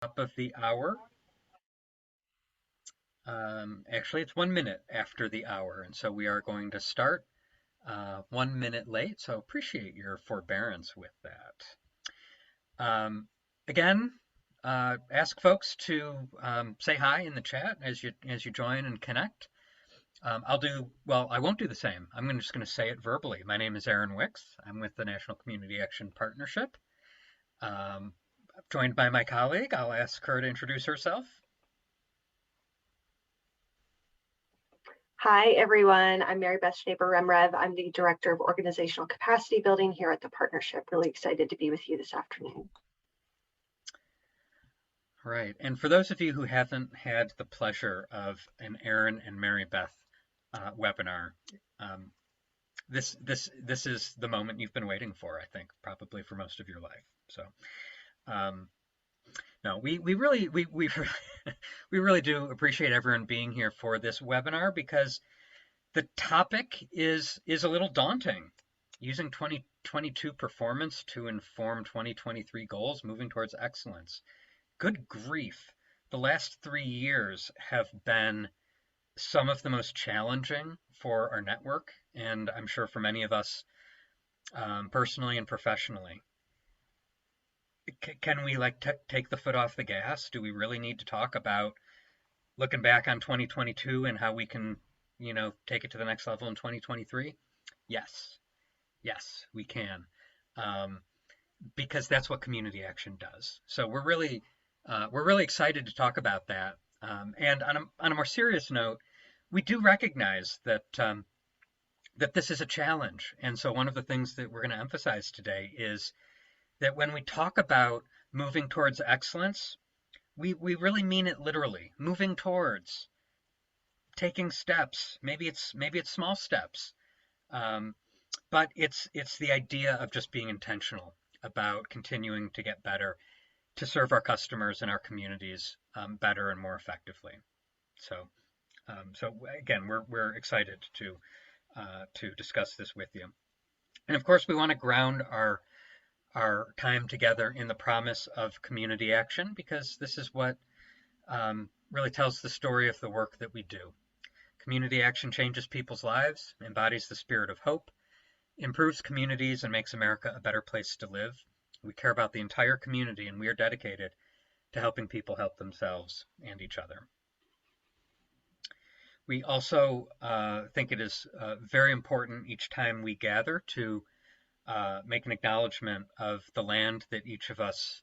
Top of the hour. Actually, it's 1 minute after the hour, and so we are going to start 1 minute late. So appreciate your forbearance with that. Again, ask folks to say hi in the chat as you join and connect. I won't do the same. Just going to say it verbally. My name is Aaron Wicks. I'm with the National Community Action Partnership. Um, Joined by my colleague. I'll ask her to introduce herself. Hi, everyone. I'm Mary Beth Schnaber-Remrev. I'm the Director of Organizational Capacity Building here at the Partnership. Really excited to be with you this afternoon. Right. And for those of you who haven't had the pleasure of an Aaron and Mary Beth webinar, um, this is the moment you've been waiting for, I think, probably for most of your life. So, um, no, we really we we really do appreciate everyone being here for this webinar because the topic is a little daunting. Using 2022 performance to inform 2023 goals, moving towards excellence. Good grief. The last 3 years have been some of the most challenging for our network, and I'm sure for many of us personally and professionally. Can we take the foot off the gas? Do we really need to talk about looking back on 2022 and how we can, take it to the next level in 2023? Yes, yes, we can, um, because that's what community action does. So we're really excited to talk about that. And on a more serious note, we do recognize that this is a challenge. And so one of the things that we're going to emphasize today is that when we talk about moving towards excellence, we really mean it literally. Moving towards, taking steps. Maybe it's small steps, um, but it's the idea of just being intentional about continuing to get better to serve our customers and our communities better and more effectively. So, so again, we're excited to discuss this with you. And of course, we want to ground our time together in the promise of community action because this is what really tells the story of the work that we do. Community action changes people's lives, embodies the spirit of hope, improves communities, and makes America a better place to live. We care about the entire community, and we are dedicated to helping people help themselves and each other. We also think it is very important each time we gather to make an acknowledgement of the land that each of us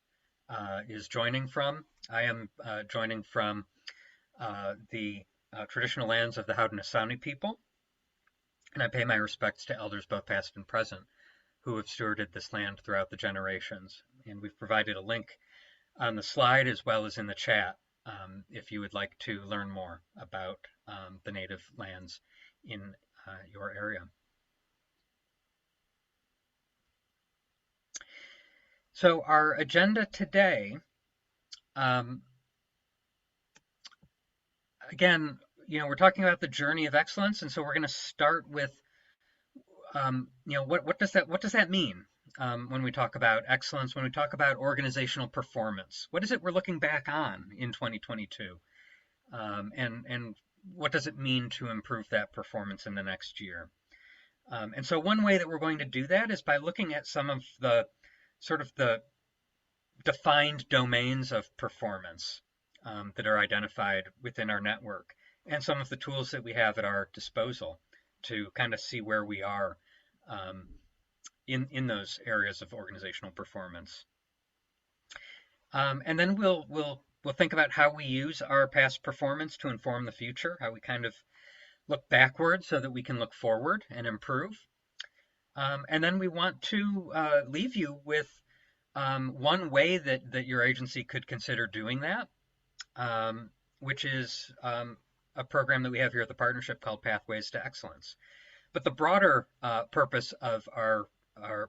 is joining from. I am joining from the traditional lands of the Haudenosaunee people, and I pay my respects to elders both past and present who have stewarded this land throughout the generations. And we've provided a link on the slide as well as in the chat if you would like to learn more about the native lands in your area. So our agenda today, again, we're talking about the journey of excellence, and so we're going to start with, what does that mean when we talk about excellence, when we talk about organizational performance? What is it we're looking back on in 2022, and what does it mean to improve that performance in the next year? And so one way that we're going to do that is by looking at some of the sort of the defined domains of performance that are identified within our network and some of the tools that we have at our disposal to kind of see where we are in those areas of organizational performance. And then we'll think about how we use our past performance to inform the future, how we kind of look backward so that we can look forward and improve. And then we want to leave you with one way that your agency could consider doing that, which is a program that we have here at the partnership called Pathways to Excellence. But the broader purpose of our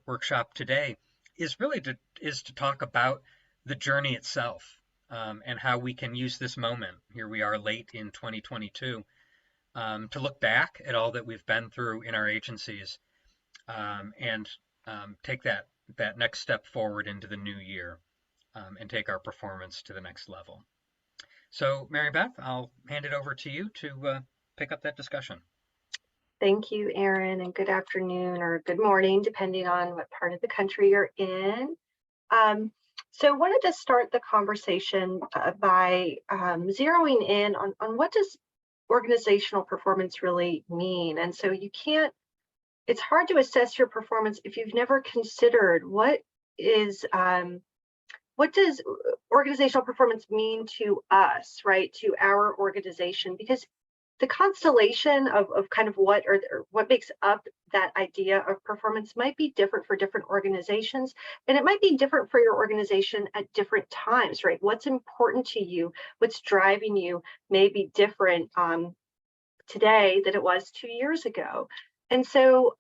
workshop today is really to talk about the journey itself and how we can use this moment. Here we are late in 2022 to look back at all that we've been through in our agencies and take that next step forward into the new year. and take our performance to the next level. So, Mary Beth, I'll hand it over to you to pick up that discussion. Thank you, Aaron, and good afternoon or good morning, depending on what part of the country you're in. So I wanted to start the conversation by zeroing in on what does organizational performance really mean. And so it's hard to assess your performance if you've never considered what does organizational performance mean to us, right, to our organization? Because the constellation of kind of what makes up that idea of performance might be different for different organizations, and it might be different for your organization at different times, right? What's important to you, what's driving you may be different today than it was 2 years ago. And so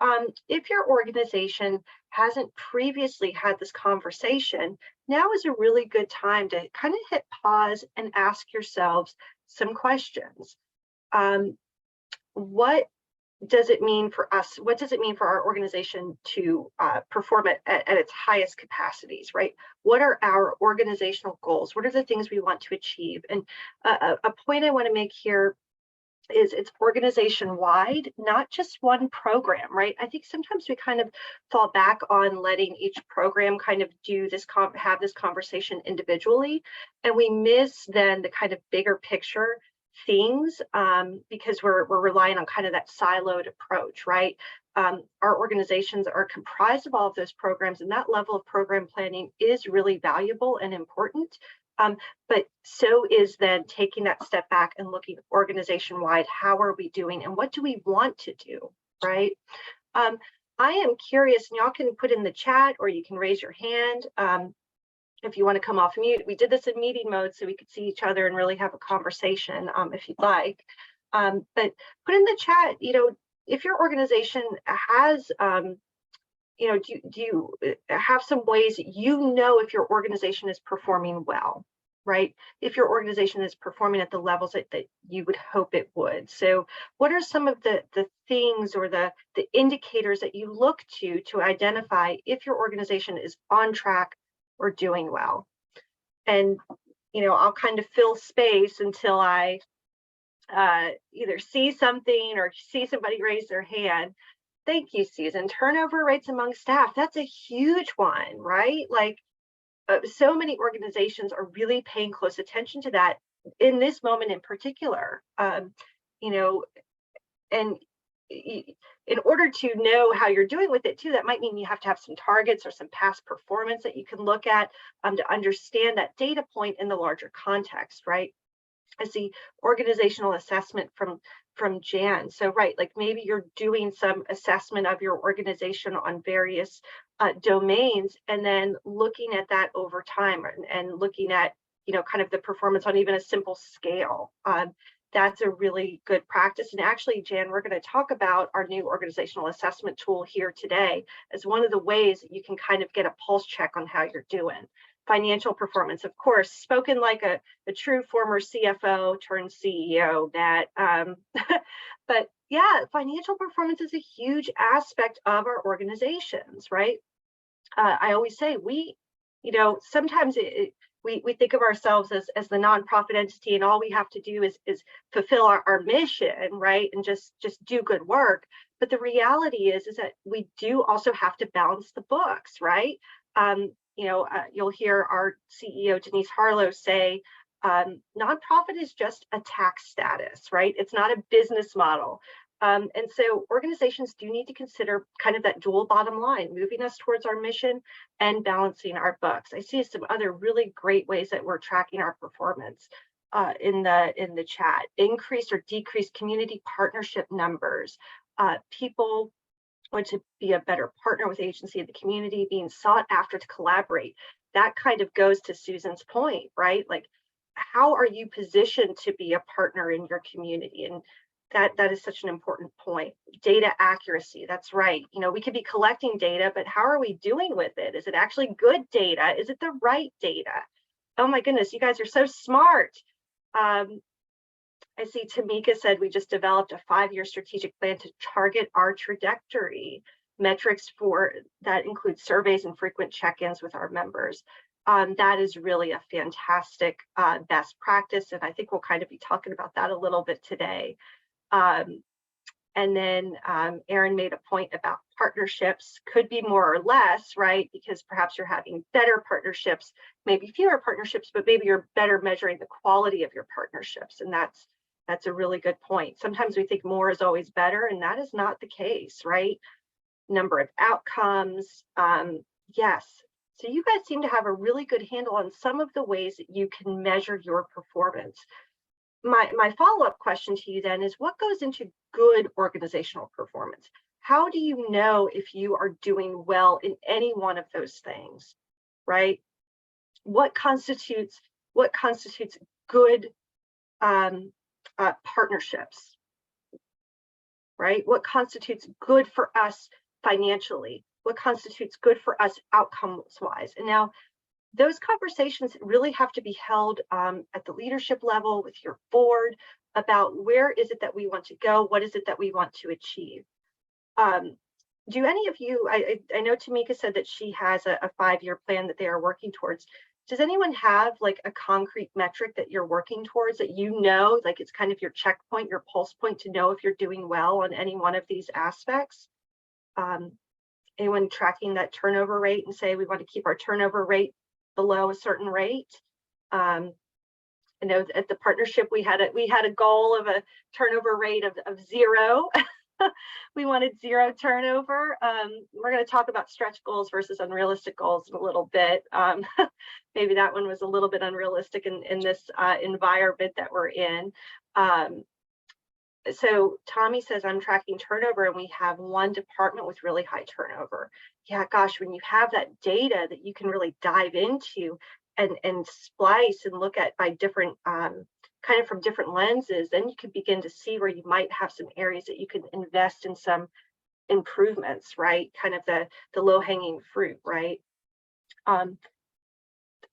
if your organization hasn't previously had this conversation, now is a really good time to kind of hit pause and ask yourselves some questions. What does it mean for us? What does it mean for our organization to perform at its highest capacities, right? What are our organizational goals? What are the things we want to achieve? And a point I want to make here is it's organization wide, not just one program, right? I think sometimes we kind of fall back on letting each program kind of do this, have this conversation individually, and we miss then the kind of bigger picture things because we're relying on kind of that siloed approach, right? Our organizations are comprised of all of those programs, and that level of program planning is really valuable and important. But so is then taking that step back and looking organization wide, how are we doing and what do we want to do, right? I am curious, and y'all can put in the chat or you can raise your hand if you want to come off mute. We did this in meeting mode so we could see each other and really have a conversation if you'd like. But put in the chat, if your organization has do you have some ways that if your organization is performing well, right? If your organization is performing at the levels that you would hope it would. So what are some of the things or the indicators that you look to identify if your organization is on track or doing well? And, I'll kind of fill space until I either see something or see somebody raise their hand. Thank you, Susan. Turnover rates among staff, that's a huge one, right? Like so many organizations are really paying close attention to that in this moment in particular. And in order to know how you're doing with it too, that might mean you have to have some targets or some past performance that you can look at to understand that data point in the larger context, right? I see organizational assessment from Jan. So right, like maybe you're doing some assessment of your organization on various domains, and then looking at that over time and looking at kind of the performance on even a simple scale. That's a really good practice. And actually, Jan, we're going to talk about our new organizational assessment tool here today as one of the ways that you can kind of get a pulse check on how you're doing. Financial performance, of course, spoken like a true former CFO turned CEO, Nat. But yeah, financial performance is a huge aspect of our organizations, right? I always say sometimes we think of ourselves as the nonprofit entity, and all we have to do is fulfill our mission, right? And just do good work. But the reality is that we do also have to balance the books, right? You'll hear our CEO, Denise Harlow, say, nonprofit is just a tax status, right? It's not a business model. And so organizations do need to consider kind of that dual bottom line, moving us towards our mission and balancing our books. I see some other really great ways that we're tracking our performance in the chat. Increased or decreased community partnership numbers. People want to be a better partner with agency of the community, being sought after to collaborate. That kind of goes to Susan's point, right? Like, how are you positioned to be a partner in your community? And that is such an important point. Data accuracy, that's right. We could be collecting data, but how are we doing with it? Is it actually good data? Is it the right data? Oh my goodness, you guys are so smart. I see Tamika said we just developed a 5-year strategic plan to target our trajectory. Metrics for that include surveys and frequent check-ins with our members. that is really a fantastic best practice. And I think we'll kind of be talking about that a little bit today. Um, and then Erin made a point about partnerships could be more or less, right? Because perhaps you're having better partnerships, maybe fewer partnerships, but maybe you're better measuring the quality of your partnerships. And that's a really good point. Sometimes we think more is always better, and that is not the case, right? Number of outcomes, yes. So you guys seem to have a really good handle on some of the ways that you can measure your performance. My follow-up question to you then is, what goes into good organizational performance? How do you know if you are doing well in any one of those things, right? What constitutes good partnerships, right? What constitutes good for us financially? What constitutes good for us outcomes-wise? And now those conversations really have to be held at the leadership level with your board about where is it that we want to go, what is it that we want to achieve. Do any of you, I know Tamika said that she has a 5-year plan that they are working towards. Does anyone have like a concrete metric that you're working towards that you know, like it's kind of your checkpoint, your pulse point to know if you're doing well on any one of these aspects? Anyone tracking that turnover rate and say we want to keep our turnover rate below a certain rate? I know at the partnership we had a goal of a turnover rate of 0. We wanted 0 turnover. We're going to talk about stretch goals versus unrealistic goals in a little bit. Maybe that one was a little bit unrealistic in this environment that we're in. So Tommy says, I'm tracking turnover and we have one department with really high turnover. Yeah, gosh, when you have that data that you can really dive into and splice and look at by different, kind of from different lenses, then you can begin to see where you might have some areas that you can invest in some improvements, right? Kind of the low-hanging fruit, right?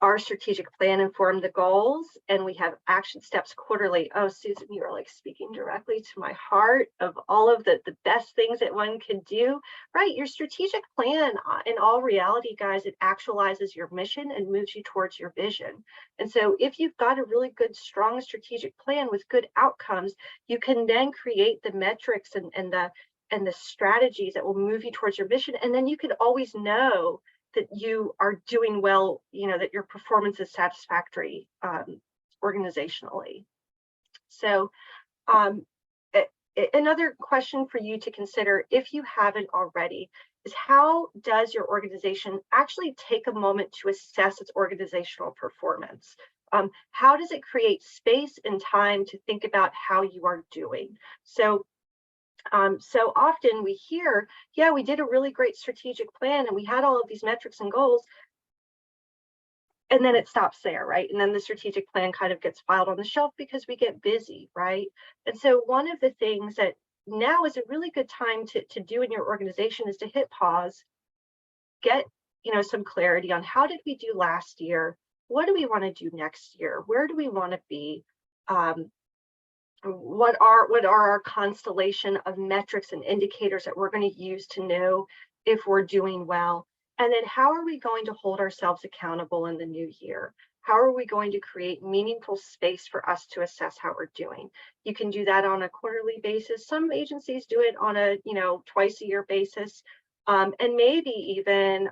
Our strategic plan informed the goals, and we have action steps quarterly. Oh, Susan, you are like speaking directly to my heart of all of the best things that one can do, right? Your strategic plan, in all reality, guys, it actualizes your mission and moves you towards your vision. And so if you've got a really good, strong strategic plan with good outcomes, you can then create the metrics and the strategies that will move you towards your mission. And then you can always know that you are doing well, you know, that your performance is satisfactory organizationally. So another question for you to consider, if you haven't already, is how does your organization actually take a moment to assess its organizational performance? How does it create space and time to think about how you are doing? So often we hear, yeah, we did a really great strategic plan and we had all of these metrics and goals, and then it stops there, right? And then the strategic plan kind of gets filed on the shelf because we get busy, right? And so one of the things that now is a really good time to do in your organization is to hit pause, get, you know, some clarity on how did we do last year? What do we want to do next year? Where do we want to be? What are our constellation of metrics and indicators that we're going to use to know if we're doing well? And then how are we going to hold ourselves accountable in the new year? How are we going to create meaningful space for us to assess how we're doing? You can do that on a quarterly basis. Some agencies do it on a, you know, twice-a-year basis, and maybe even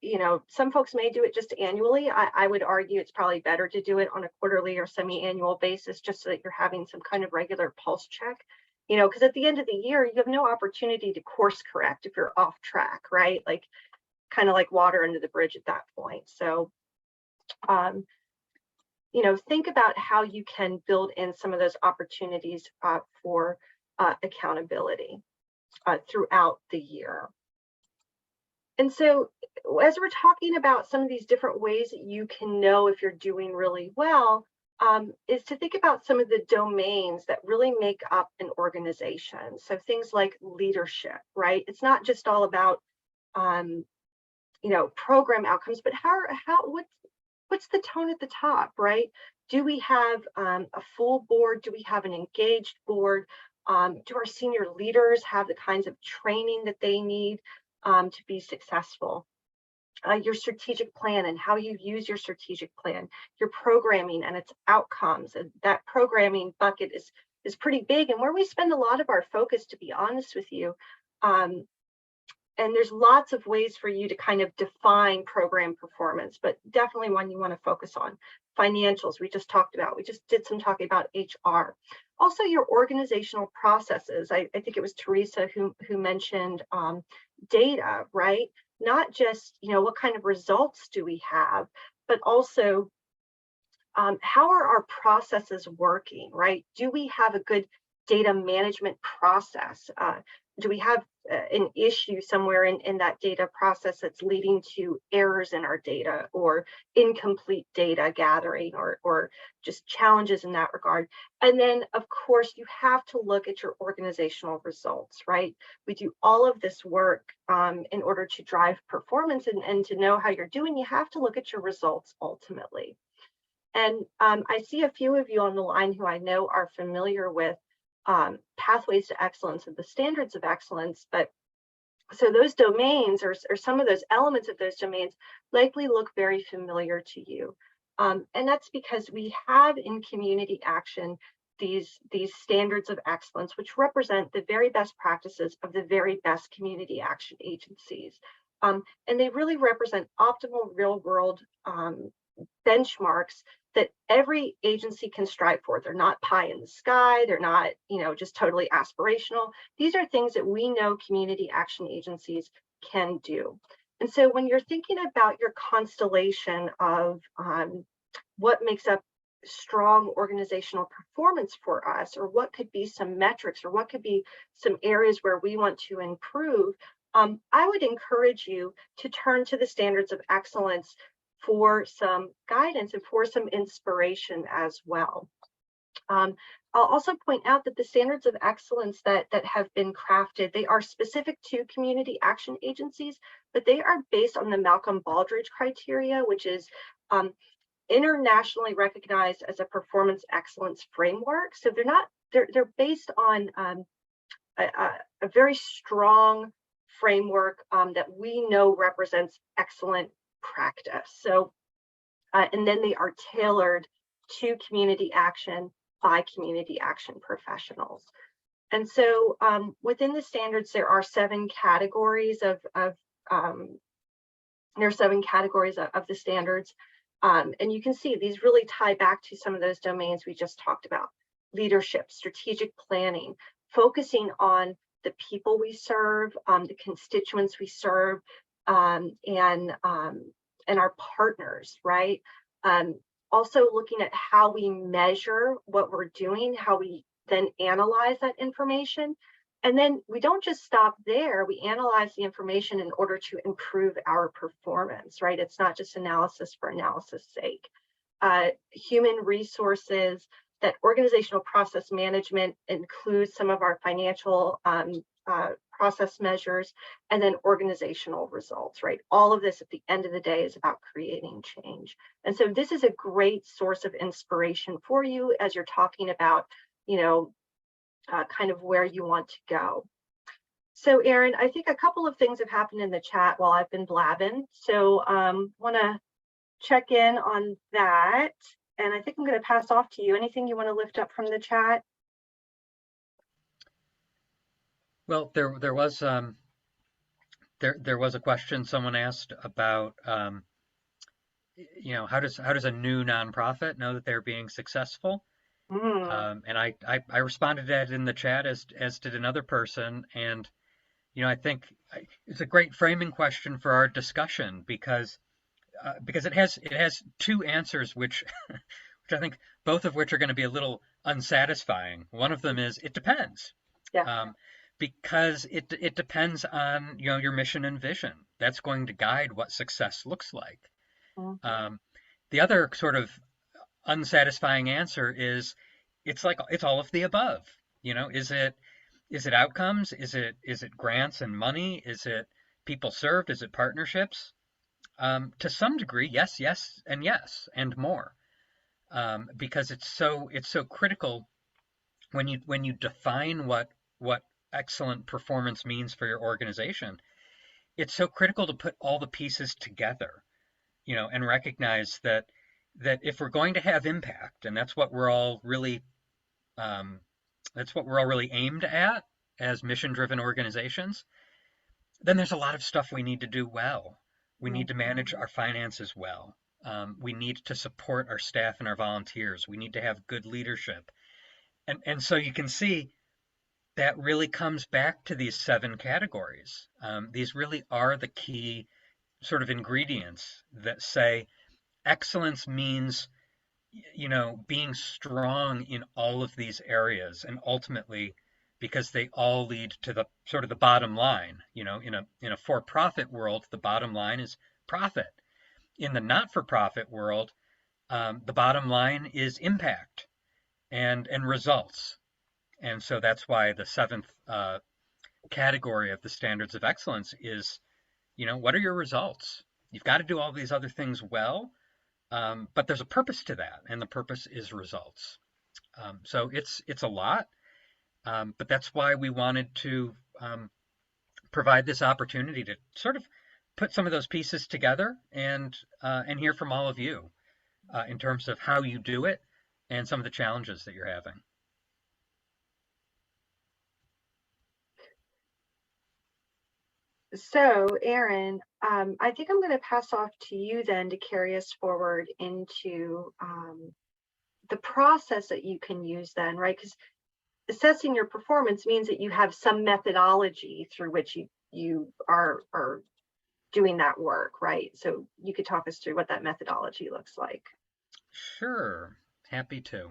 you know, some folks may do it just annually. I would argue it's probably better to do it on a quarterly or semi-annual basis, just so that you're having some kind of regular pulse check, you know, because at the end of the year, you have no opportunity to course correct if you're off track, right? Like kind of like water under the bridge at that point. So, you know, think about how you can build in some of those opportunities for accountability throughout the year. And so as we're talking about some of these different ways that you can know if you're doing really well, is to think about some of the domains that really make up an organization. So things like leadership, right? It's not just all about, you know, program outcomes, but what's the tone at the top, right? Do we have a full board? Do we have an engaged board? Do our senior leaders have the kinds of training that they need to be successful? your strategic plan and how you use your strategic plan, your programming and its outcomes. And that programming bucket is pretty big and where we spend a lot of our focus, to be honest with you. Um, and there's lots of ways for you to kind of define program performance, but definitely one you want to focus on. Financials, we just talked about. We just did some talking about HR. Also, your organizational processes. I think it was Teresa who mentioned data, right? Not just, what kind of results do we have, but also how are our processes working, right? Do we have a good data management process? Do we have an issue somewhere in that data process that's leading to errors in our data or incomplete data gathering or just challenges in that regard? And then, of course, you have to look at your organizational results, right? We do all of this work in order to drive performance and to know how you're doing, you have to look at your results ultimately. And I see a few of you on the line who I know are familiar with pathways to excellence and the standards of excellence. But so those domains or some of those elements of those domains likely look very familiar to you. And that's because we have in community action these standards of excellence, which represent the very best practices of the very best community action agencies. And they really represent optimal real world benchmarks that every agency can strive for. They're not pie in the sky. They're not, just totally aspirational. These are things that we know community action agencies can do. And so when you're thinking about your constellation of what makes up strong organizational performance for us, or what could be some metrics, or what could be some areas where we want to improve, I would encourage you to turn to the standards of excellence for some guidance and for some inspiration as well. I'll also point out that the standards of excellence that have been crafted, they are specific to community action agencies, but they are based on the Malcolm Baldrige criteria, which is internationally recognized as a performance excellence framework. So they're based on a very strong framework that we know represents excellent practice. So, and then they are tailored to community action by community action professionals. And so within the standards, there are 7 categories of the standards. And you can see these really tie back to some of those domains we just talked about: leadership, strategic planning, focusing on the people we serve, the constituents we serve, and our partners, right? Also looking at how we measure what we're doing, how we then analyze that information. And then we don't just stop there, we analyze the information in order to improve our performance, right? It's not just analysis for analysis sake. Human resources, that organizational process management includes some of our financial process measures, and then organizational results, right? All of this at the end of the day is about creating change. And so this is a great source of inspiration for you as you're talking about, kind of where you want to go. So Erin, I think a couple of things have happened in the chat while I've been blabbing. So want to check in on that. And I think I'm going to pass off to you. Anything you want to lift up from the chat? Well, there was there was a question someone asked about how does a new nonprofit know that they're being successful? And I responded to that in the chat as did another person, and I think it's a great framing question for our discussion because it has 2 answers which which I think both of which are going to be a little unsatisfying. One of them is it depends. Yeah. Because it depends on your mission and vision. That's going to guide what success looks like. The other sort of unsatisfying answer is it's all of the above. Is it outcomes? Is it grants and money? Is it people served? Is it partnerships? To some degree, yes, and yes, and more. Because it's so critical when you define what excellent performance means for your organization. it's so critical to put all the pieces together, and recognize that if we're going to have impact, and um, that's what we're all really aimed at as mission-driven organizations, then there's a lot of stuff we need to do well. We need to manage Mhm. our finances well. We need to support our staff and our volunteers. We need to have good leadership. And so you can see that really comes back to these 7 categories. These really are the key sort of ingredients that say excellence means, being strong in all of these areas, and ultimately, because they all lead to the sort of the bottom line. In a for-profit world, the bottom line is profit. In the not-for-profit world, the bottom line is impact and results. And so that's why the seventh category of the standards of excellence is, what are your results? You've got to do all these other things well, but there's a purpose to that, and the purpose is results. So it's a lot, but that's why we wanted to provide this opportunity to sort of put some of those pieces together and hear from all of you in terms of how you do it and some of the challenges that you're having. So, Aaron, I think I'm going to pass off to you then to carry us forward into the process that you can use then, right? Because assessing your performance means that you have some methodology through which you are doing that work, right? So you could talk us through what that methodology looks like. Sure, happy to.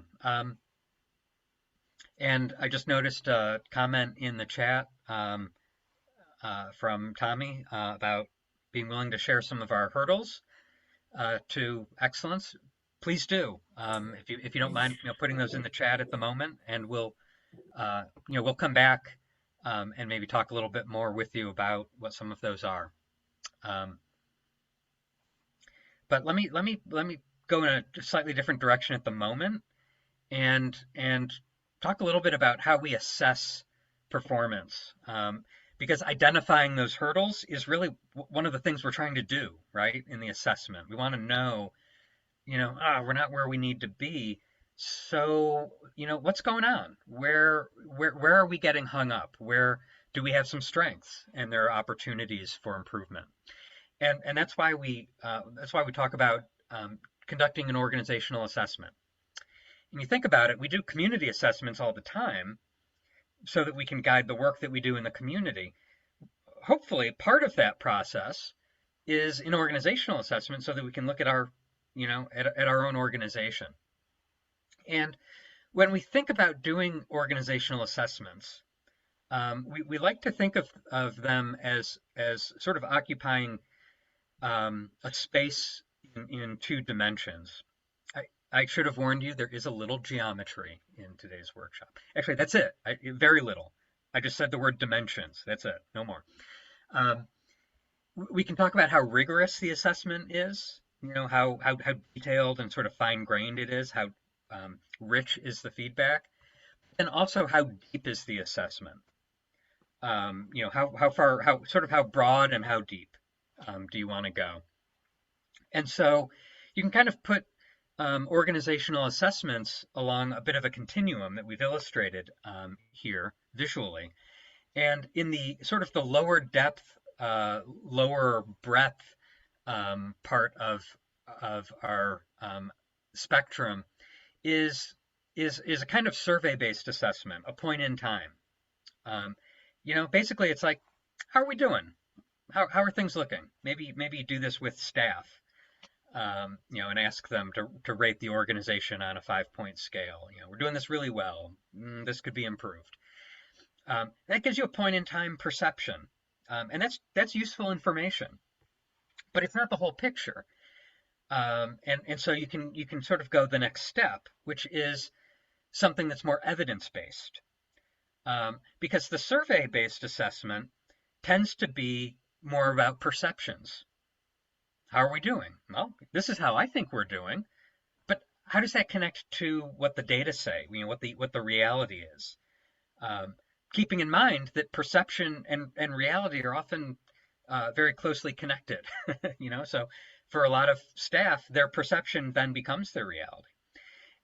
And I just noticed a comment in the chat from Tommy about being willing to share some of our hurdles to excellence. Please do, if you don't mind, putting those in the chat at the moment, and we'll come back and maybe talk a little bit more with you about what some of those are. Um, but let me go in a slightly different direction at the moment, and talk a little bit about how we assess performance. Because identifying those hurdles is really one of the things we're trying to do, right? In the assessment, we want to know, we're not where we need to be. So, what's going on? Where are we getting hung up? Where do we have some strengths and there are opportunities for improvement? And that's why we talk about conducting an organizational assessment. And you think about it, we do community assessments all the time so that we can guide the work that we do in the community. Hopefully, part of that process is an organizational assessment so that we can look at at our own organization. And when we think about doing organizational assessments, we like to think of them as sort of occupying a space in 2 dimensions. I should have warned you, there is a little geometry in today's workshop. Actually, that's it. Very little. I just said the word dimensions. That's it. No more. Um, we can talk about how rigorous the assessment is, how detailed and sort of fine-grained it is, how rich is the feedback, and also how deep is the assessment. How far, how broad and how deep do you want to go? And so you can kind of put organizational assessments along a bit of a continuum that we've illustrated here visually. And in the sort of the lower depth, lower breadth part of our spectrum is a kind of survey-based assessment, a point in time. Basically, it's like, how are we doing? How are things looking? Maybe do this with staff, and ask them to rate the organization on a 5-point scale. We're doing this really well. This could be improved. That gives you a point in time perception, and that's useful information, but it's not the whole picture. And so you can sort of go the next step, which is something that's more evidence based, because the survey based assessment tends to be more about perceptions. How are we doing? Well, this is how I think we're doing, but how does that connect to what the data say? What the reality is? Um, Keeping in mind that perception and reality are often very closely connected. So for a lot of staff, their perception then becomes their reality.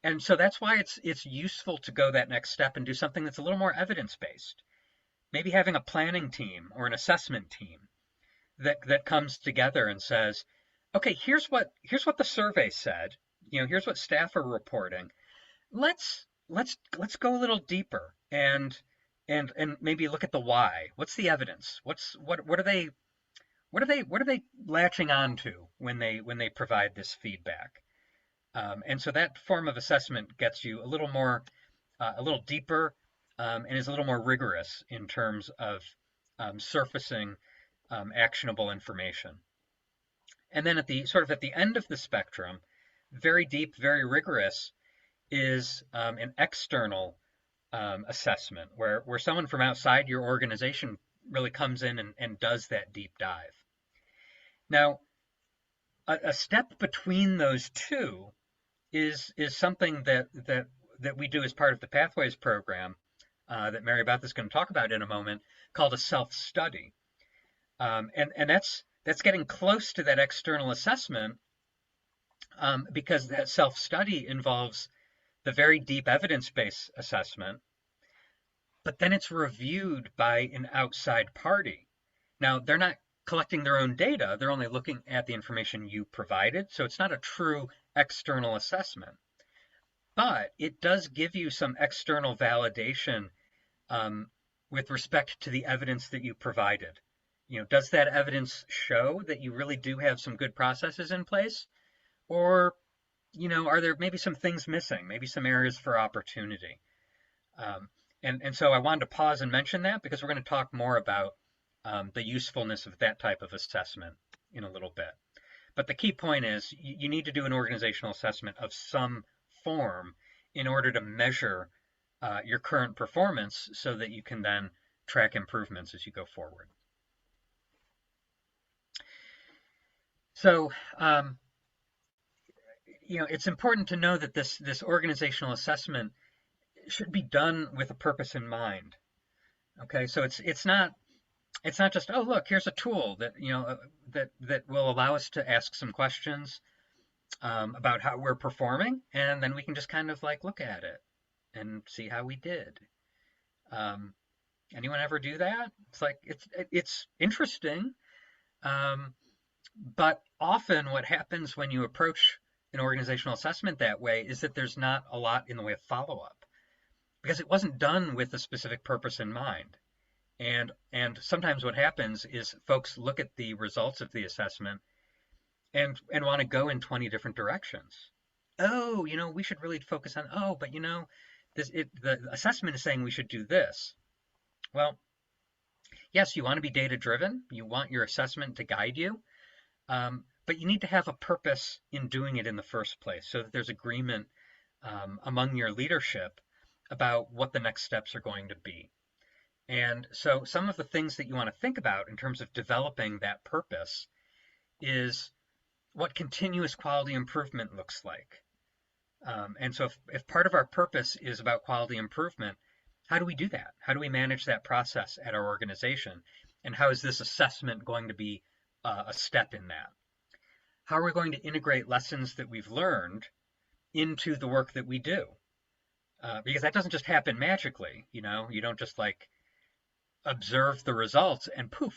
And so that's why it's useful to go that next step and do something that's a little more evidence based. Maybe having a planning team or an assessment team that comes together and says, okay, here's what the survey said. Here's what staff are reporting. Let's go a little deeper and maybe look at the why. What's the evidence? What are they latching on to when they provide this feedback? And so that form of assessment gets you a little deeper, and is a little more rigorous in terms of surfacing actionable information. And then at the end of the spectrum, very deep, very rigorous, is an external assessment where someone from outside your organization really comes in and does that deep dive. Now, a step between those two is something that we do as part of the Pathways program, that Mary Beth is going to talk about in a moment, called a self-study. And that's getting close to that external assessment, because that self-study involves the very deep evidence-based assessment, but then it's reviewed by an outside party. Now, they're not collecting their own data, they're only looking at the information you provided, so it's not a true external assessment. But it does give you some external validation, with respect to the evidence that you provided. Does that evidence show that you really do have some good processes in place? Or, are there maybe some things missing, maybe some areas for opportunity? And so I wanted to pause and mention that because we're going to talk more about the usefulness of that type of assessment in a little bit. But the key point is you need to do an organizational assessment of some form in order to measure your current performance so that you can then track improvements as you go forward. So, it's important to know that this organizational assessment should be done with a purpose in mind. Okay, so it's not just, oh look, here's a tool that will allow us to ask some questions about how we're performing, and then we can just kind of like look at it and see how we did. Anyone ever do that? It's like it's interesting, but often what happens when you approach an organizational assessment that way is that there's not a lot in the way of follow-up because it wasn't done with a specific purpose in mind. And sometimes what happens is folks look at the results of the assessment and want to go in 20 different directions. Oh, we should really focus on, but the assessment is saying we should do this. Well, yes, you want to be data driven. You want your assessment to guide you. But you need to have a purpose in doing it in the first place so that there's agreement among your leadership about what the next steps are going to be. And so some of the things that you want to think about in terms of developing that purpose is what continuous quality improvement looks like. And so if part of our purpose is about quality improvement, how do we do that? How do we manage that process at our organization? And how is this assessment going to be a step in that? How are we going to integrate lessons that we've learned into the work that we do? Because that doesn't just happen magically. You don't just like observe the results and poof,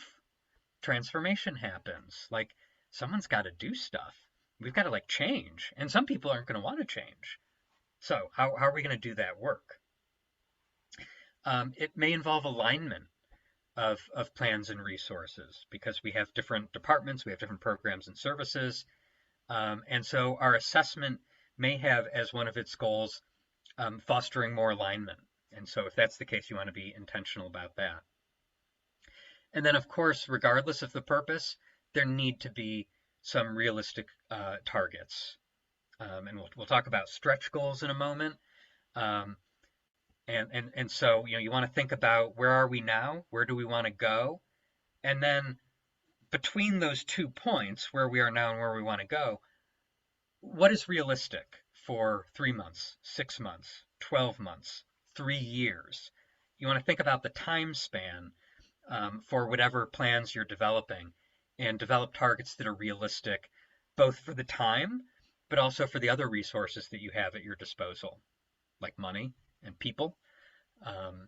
transformation happens. Like someone's got to do stuff. We've got to like change, and some people aren't going to want to change. So how are we going to do that work? It may involve alignment of plans and resources because we have different departments, we have different programs and services. And so our assessment may have as one of its goals fostering more alignment. And so if that's the case, you want to be intentional about that. And then, of course, regardless of the purpose, there need to be some realistic targets. And we'll talk about stretch goals in a moment. And so, you want to think about where are we now? Where do we want to go? And then between those 2 points, where we are now and where we want to go, what is realistic for 3 months, 6 months, 12 months, 3 years? You want to think about the time span for whatever plans you're developing and develop targets that are realistic, both for the time, but also for the other resources that you have at your disposal, like money and people,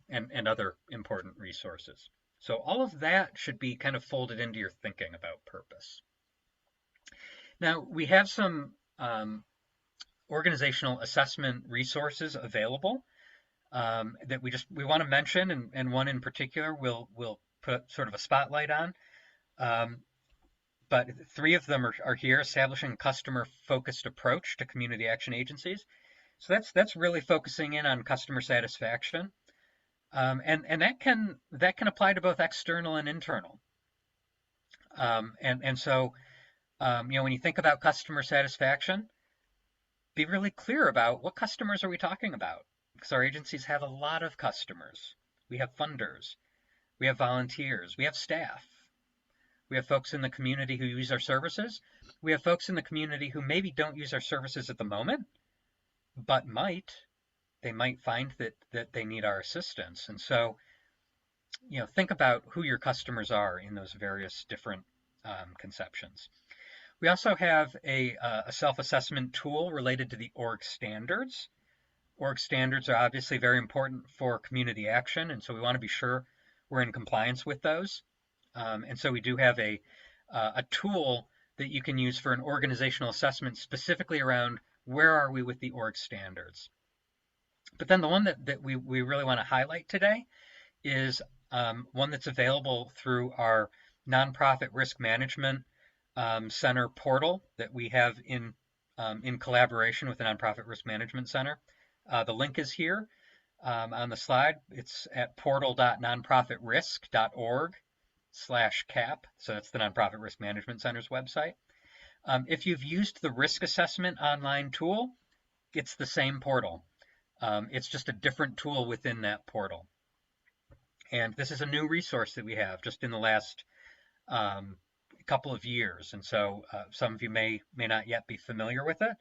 and other important resources. So all of that should be kind of folded into your thinking about purpose. Now, we have some organizational assessment resources available that we want to mention, and one in particular we'll put sort of a spotlight on. Um, but three of them are here: establishing customer-focused approach to community action agencies. So that's really focusing in on customer satisfaction, and that can apply to both external and internal. And so when you think about customer satisfaction, be really clear about what customers are we talking about, because our agencies have a lot of customers. We have funders, we have volunteers, we have staff, we have folks in the community who use our services. We have folks in the community who maybe don't use our services at the moment, but they might find that they need our assistance. And so, think about who your customers are in those various different conceptions. We also have a self-assessment tool related to the org standards. Org standards are obviously very important for community action, and so we want to be sure we're in compliance with those. And so we do have a tool that you can use for an organizational assessment specifically around where are we with the org standards. But then the one that we really want to highlight today is one that's available through our nonprofit risk management center portal that we have in collaboration with the Nonprofit Risk Management Center. The link is here on the slide. It's at portal.nonprofitrisk.org/cap. So that's the Nonprofit Risk Management Center's website. If you've used the risk assessment online tool, it's the same portal. It's just a different tool within that portal. And this is a new resource that we have just in the last couple of years, and so some of you may not yet be familiar with it,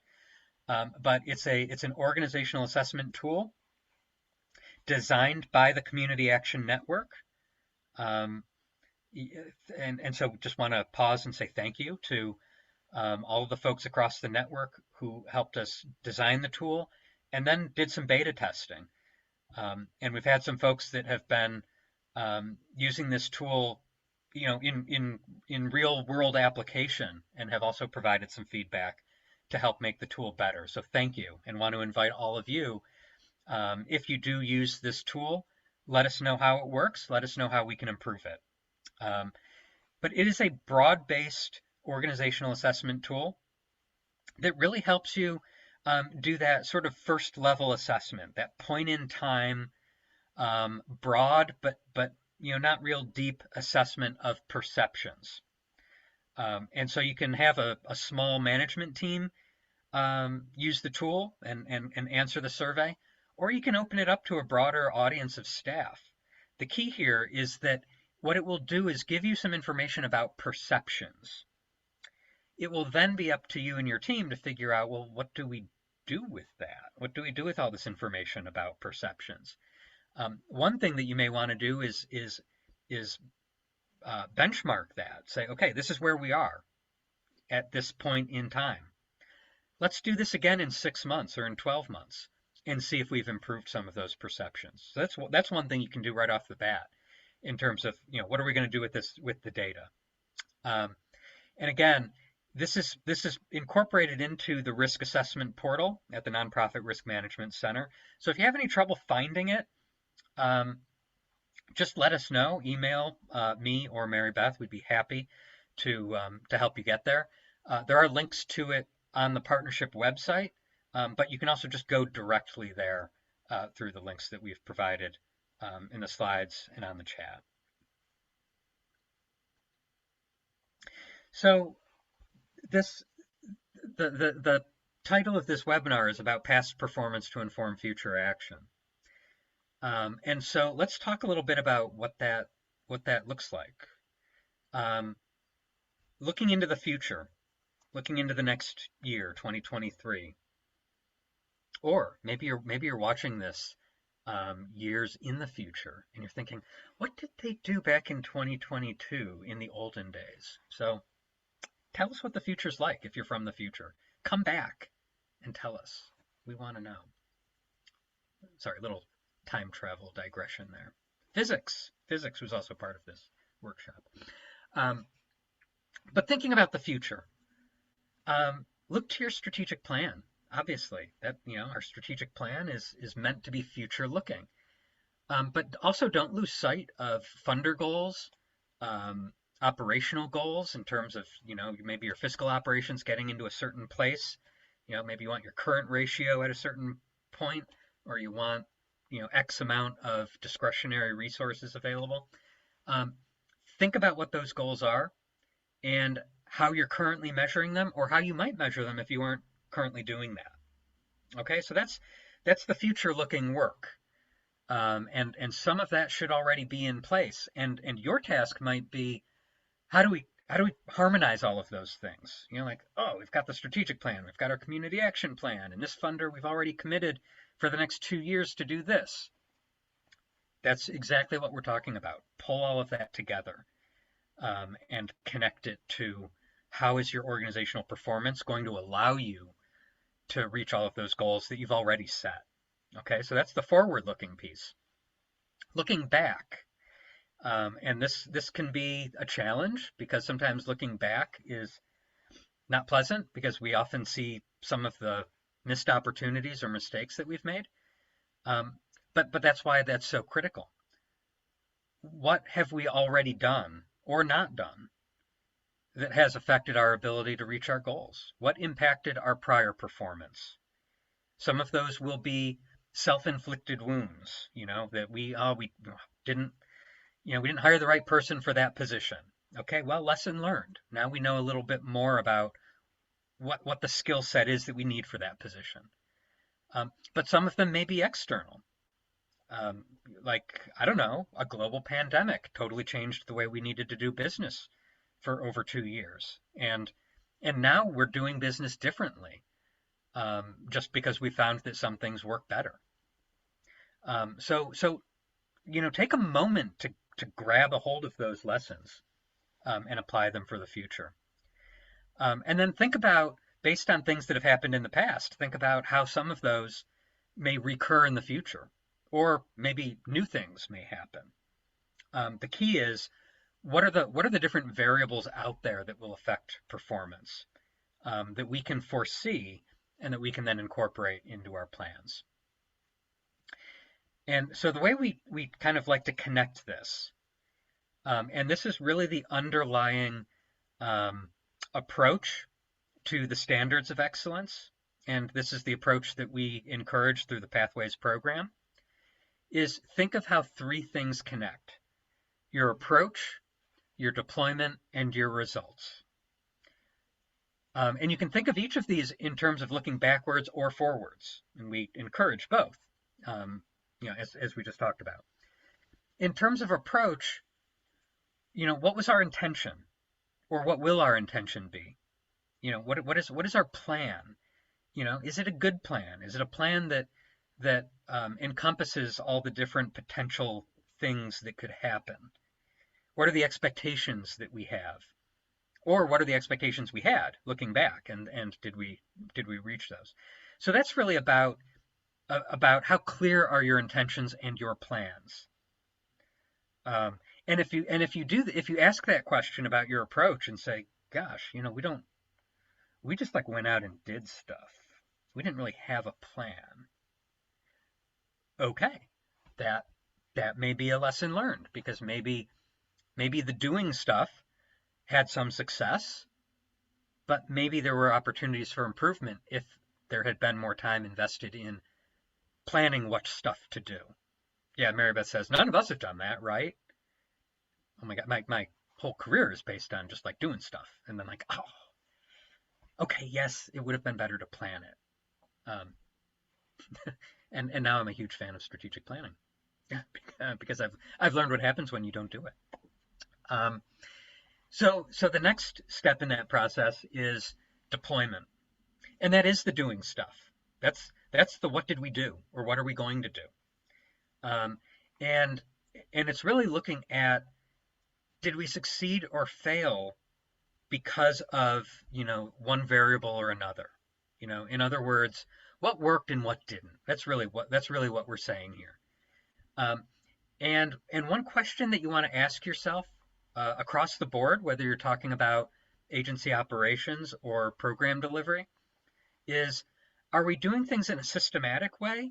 but it's an organizational assessment tool designed by the Community Action Network, and so just want to pause and say thank you to all of the folks across the network who helped us design the tool and then did some beta testing, and we've had some folks that have been using this tool in real world application and have also provided some feedback to help make the tool better. So thank you, and want to invite all of you, if you do use this tool, let us know how it works. Let us know how we can improve it. But it is a broad-based organizational assessment tool that really helps you do that sort of first level assessment, that point in time, broad but not real deep assessment of perceptions. And so you can have a small management team use the tool and answer the survey, or you can open it up to a broader audience of staff. The key here is that what it will do is give you some information about perceptions. It will then be up to you and your team to figure out, well, what do we do with that? What do we do with all this information about perceptions? One thing that you may want to do is benchmark that. Say, okay, this is where we are at this point in time. Let's do this again in 6 months or in 12 months and see if we've improved some of those perceptions. So that's one thing you can do right off the bat in terms of what are we going to do with the data. And again, this is incorporated into the risk assessment portal at the Nonprofit Risk Management Center. So if you have any trouble finding it, just let us know. Email me or Mary Beth. We'd be happy to help you get there. There are links to it on the partnership website, but you can also just go directly there through the links that we've provided in the slides and on the chat. So the title of this webinar is about past performance to inform future action. And so let's talk a little bit about what that looks like. Looking into the future, looking into the next year, 2023, or maybe you're watching this years in the future, and you're thinking, what did they do back in 2022 in the olden days? So tell us what the future's like if you're from the future. Come back and tell us. We want to know. Sorry, little time travel digression there. Physics. Physics was also part of this workshop. Um, but thinking about the future, look to your strategic plan. Obviously, that our strategic plan is meant to be future looking. But also don't lose sight of funder goals, um, operational goals in terms of, maybe your fiscal operations getting into a certain place. Maybe you want your current ratio at a certain point, or you want, X amount of discretionary resources available. Um, think about what those goals are and how you're currently measuring them, or how you might measure them if you aren't currently doing that. Okay, so that's the future looking work. And some of that should already be in place. And your task might be, how do we harmonize all of those things? Like, oh, we've got the strategic plan, we've got our community action plan, and this funder we've already committed for the next 2 years to do this. That's exactly what we're talking about. Pull all of that together, and connect it to how is your organizational performance going to allow you to reach all of those goals that you've already set. Okay, so that's the forward-looking piece. Looking back, and this can be a challenge because sometimes looking back is not pleasant because we often see some of the missed opportunities or mistakes that we've made. But that's why that's so critical. What have we already done or not done that has affected our ability to reach our goals? What impacted our prior performance? Some of those will be self-inflicted wounds, that we didn't, we didn't hire the right person for that position. Okay, well, lesson learned. Now we know a little bit more about what the skill set is that we need for that position. But some of them may be external. Like, I don't know, a global pandemic totally changed the way we needed to do business for over 2 years. And now we're doing business differently, just because we found that some things work better. So take a moment to grab a hold of those lessons, and apply them for the future. And then think about, based on things that have happened in the past, think about how some of those may recur in the future, or maybe new things may happen. The key is, what are the different variables out there that will affect performance, that we can foresee and that we can then incorporate into our plans. And so the way we kind of like to connect this, and this is really the underlying approach to the standards of excellence, and this is the approach that we encourage through the Pathways program, is think of how three things connect: your approach, your deployment, and your results. And you can think of each of these in terms of looking backwards or forwards, and we encourage both, as we just talked about. In terms of approach, what was our intention, or what will our intention be? What is our plan? Is it a good plan? Is it a plan that encompasses all the different potential things that could happen? What are the expectations that we have? Or what are the expectations we had looking back, and did we reach those? So that's really about how clear are your intentions and your plans. And if you ask that question about your approach and say, gosh, we just like went out and did stuff. We didn't really have a plan. Okay, that may be a lesson learned, because maybe the doing stuff had some success, but maybe there were opportunities for improvement if there had been more time invested in planning what stuff to do. Yeah, Mary Beth says, none of us have done that, right? Oh my God, my whole career is based on just like doing stuff. And then like, oh, okay, yes, it would have been better to plan it. And now I'm a huge fan of strategic planning, because I've learned what happens when you don't do it. So the next step in that process is deployment, and that is the doing stuff. That's the what did we do, or what are we going to do. Um, and it's really looking at, did we succeed or fail because of, one variable or another? In other words, what worked and what didn't. That's really what we're saying here. Um, and one question that you want to ask yourself across the board, whether you're talking about agency operations or program delivery, is, are we doing things in a systematic way,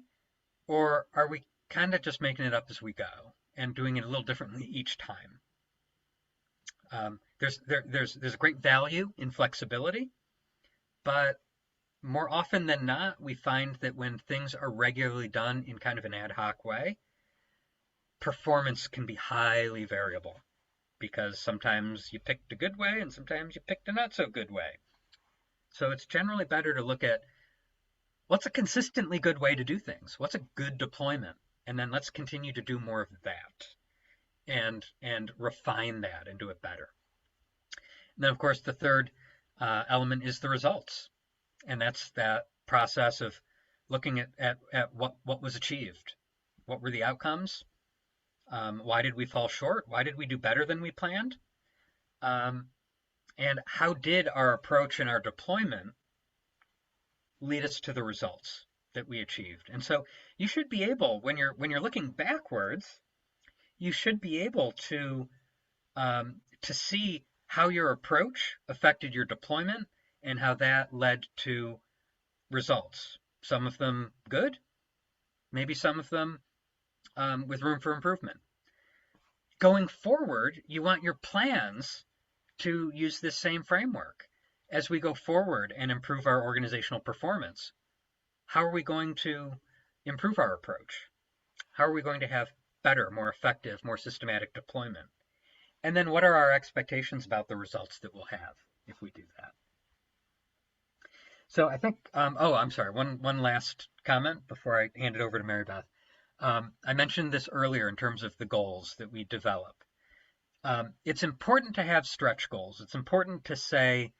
or are we kind of just making it up as we go and doing it a little differently each time? There's great value in flexibility, but more often than not, we find that when things are regularly done in kind of an ad hoc way, performance can be highly variable because sometimes you picked a good way and sometimes you picked a not so good way. So it's generally better to look at, what's a consistently good way to do things? What's a good deployment? And then let's continue to do more of that and refine that and do it better. And then, of course, the third element is the results. And that's that process of looking at what was achieved. What were the outcomes? Why did we fall short? Why did we do better than we planned? Um, and how did our approach and our deployment lead us to the results that we achieved? And so you should be able, when you're looking backwards, you should be able to see how your approach affected your deployment and how that led to results. Some of them good, maybe some of them with room for improvement. Going forward, you want your plans to use this same framework. As we go forward and improve our organizational performance, how are we going to improve our approach? How are we going to have better, more effective, more systematic deployment? And then what are our expectations about the results that we'll have if we do that? So I think, oh, I'm sorry, one last comment before I hand it over to Mary Beth. I mentioned this earlier in terms of the goals that we develop. It's important to have stretch goals. It's important to say,